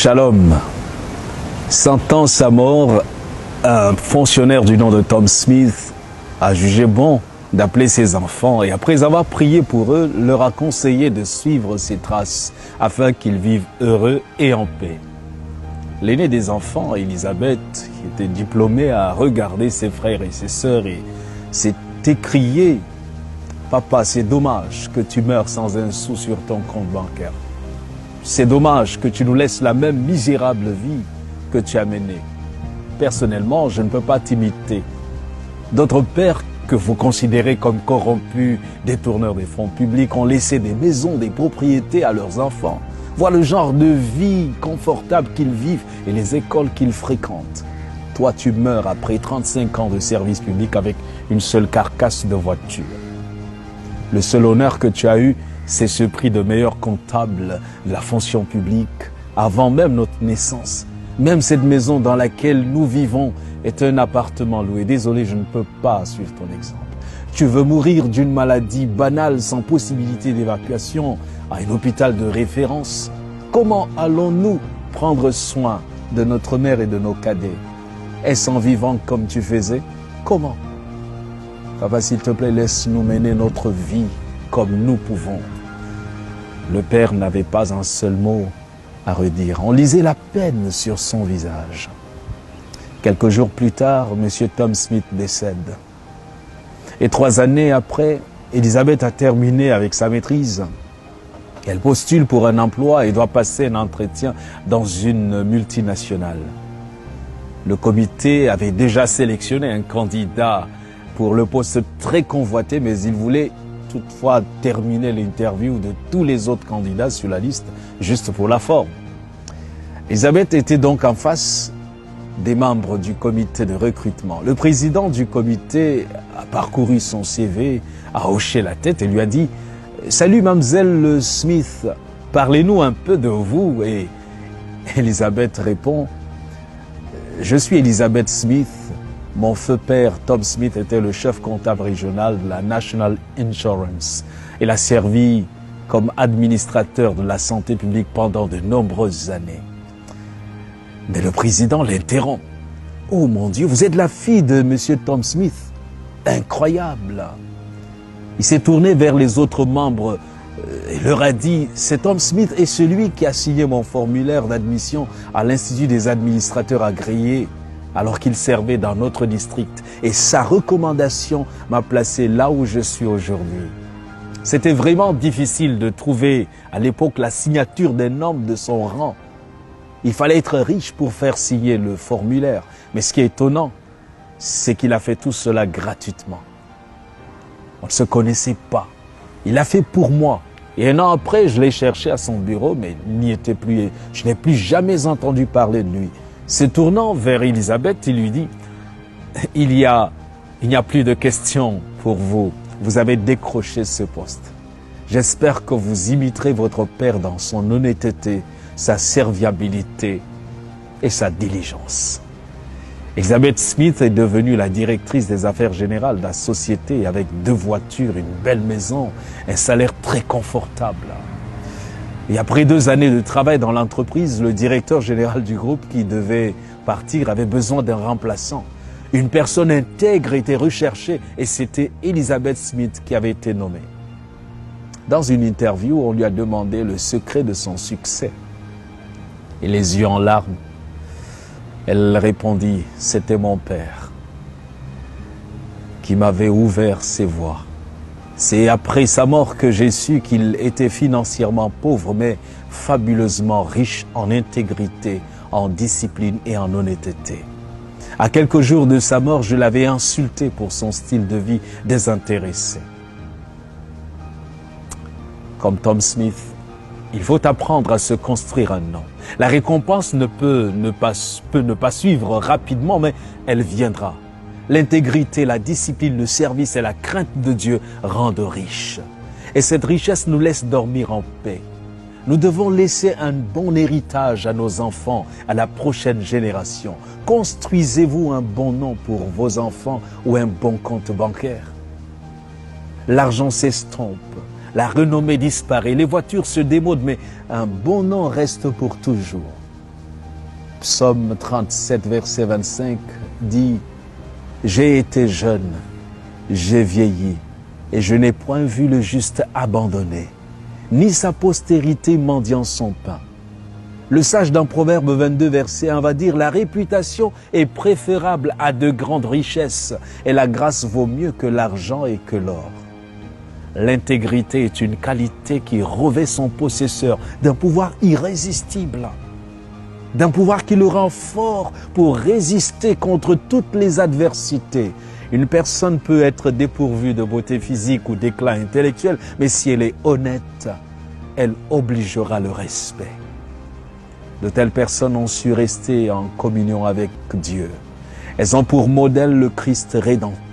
Shalom. Sentant sa mort, un fonctionnaire du nom de Tom Smith a jugé bon d'appeler ses enfants et après avoir prié pour eux, leur a conseillé de suivre ses traces afin qu'ils vivent heureux et en paix. L'aîné des enfants, Elisabeth, qui était diplômée, a regardé ses frères et ses sœurs et s'est écrié « Papa, c'est dommage que tu meurs sans un sou sur ton compte bancaire. C'est dommage que tu nous laisses la même misérable vie que tu as menée. Personnellement, je ne peux pas t'imiter. D'autres pères que vous considérez comme corrompus, détourneurs des fonds publics, ont laissé des maisons, des propriétés à leurs enfants. Voilà le genre de vie confortable qu'ils vivent et les écoles qu'ils fréquentent. Toi, tu meurs après 35 ans de service public avec une seule carcasse de voiture. Le seul honneur que tu as eu, c'est ce prix de meilleur comptable de la fonction publique avant même notre naissance. Même cette maison dans laquelle nous vivons est un appartement loué. Désolé, je ne peux pas suivre ton exemple. Tu veux mourir d'une maladie banale sans possibilité d'évacuation à un hôpital de référence. Comment allons-nous prendre soin de notre mère et de nos cadets? Est-ce en vivant comme tu faisais? Comment? Papa, s'il te plaît, laisse-nous mener notre vie comme nous pouvons. Le père n'avait pas un seul mot à redire. On lisait la peine sur son visage. Quelques jours plus tard, M. Tom Smith décède. Et 3 années après, Elisabeth a terminé avec sa maîtrise. Elle postule pour un emploi et doit passer un entretien dans une multinationale. Le comité avait déjà sélectionné un candidat pour le poste très convoité, mais il voulait toutefois terminer l'interview de tous les autres candidats sur la liste, juste pour la forme. Elisabeth était donc en face des membres du comité de recrutement. Le président du comité a parcouru son CV, a hoché la tête et lui a dit « Salut mademoiselle Smith, parlez-nous un peu de vous » et Elisabeth répond « Je suis Elisabeth Smith. Mon feu père, Tom Smith, était le chef comptable régional de la National Insurance. Il a servi comme administrateur de la santé publique pendant de nombreuses années. » Mais le président l'interrompt. « Oh mon Dieu, vous êtes la fille de M. Tom Smith. Incroyable !» Il s'est tourné vers les autres membres et leur a dit « C'est Tom Smith est celui qui a signé mon formulaire d'admission à l'Institut des administrateurs agréés alors qu'il servait dans notre district. Et sa recommandation m'a placé là où je suis aujourd'hui. » C'était vraiment difficile de trouver à l'époque la signature d'un homme de son rang. Il fallait être riche pour faire signer le formulaire. Mais ce qui est étonnant, c'est qu'il a fait tout cela gratuitement. On ne se connaissait pas. Il l'a fait pour moi. Et 1 an après, je l'ai cherché à son bureau, mais il n'y était plus. Je n'ai plus jamais entendu parler de lui. Se tournant vers Elisabeth, il lui dit « Il n'y a plus de questions pour vous. Vous avez décroché ce poste. J'espère que vous imiterez votre père dans son honnêteté, sa serviabilité et sa diligence. » Elisabeth Smith est devenue la directrice des affaires générales de la société avec 2 voitures, une belle maison, un salaire très confortable. Et après 2 années de travail dans l'entreprise, le directeur général du groupe qui devait partir avait besoin d'un remplaçant. Une personne intègre était recherchée et c'était Elisabeth Smith qui avait été nommée. Dans une interview, on lui a demandé le secret de son succès. Et les yeux en larmes, elle répondit « C'était mon père qui m'avait ouvert ses voies. C'est après sa mort que j'ai su qu'il était financièrement pauvre, mais fabuleusement riche en intégrité, en discipline et en honnêteté. À quelques jours de sa mort, je l'avais insulté pour son style de vie désintéressé. » Comme Tom Smith, il faut apprendre à se construire un nom. La récompense peut ne pas suivre rapidement, mais elle viendra. L'intégrité, la discipline, le service et la crainte de Dieu rendent riches. Et cette richesse nous laisse dormir en paix. Nous devons laisser un bon héritage à nos enfants, à la prochaine génération. Construisez-vous un bon nom pour vos enfants ou un bon compte bancaire. L'argent s'estompe, la renommée disparaît, les voitures se démodent, mais un bon nom reste pour toujours. Psaume 37, verset 25 dit « J'ai été jeune, j'ai vieilli, et je n'ai point vu le juste abandonné, ni sa postérité mendiant son pain. » Le sage dans Proverbe 22, verset 1 va dire « La réputation est préférable à de grandes richesses, et la grâce vaut mieux que l'argent et que l'or. » L'intégrité est une qualité qui revêt son possesseur d'un pouvoir irrésistible, d'un pouvoir qui le rend fort pour résister contre toutes les adversités. Une personne peut être dépourvue de beauté physique ou d'éclat intellectuel, mais si elle est honnête, elle obligera le respect. De telles personnes ont su rester en communion avec Dieu. Elles ont pour modèle le Christ rédempteur.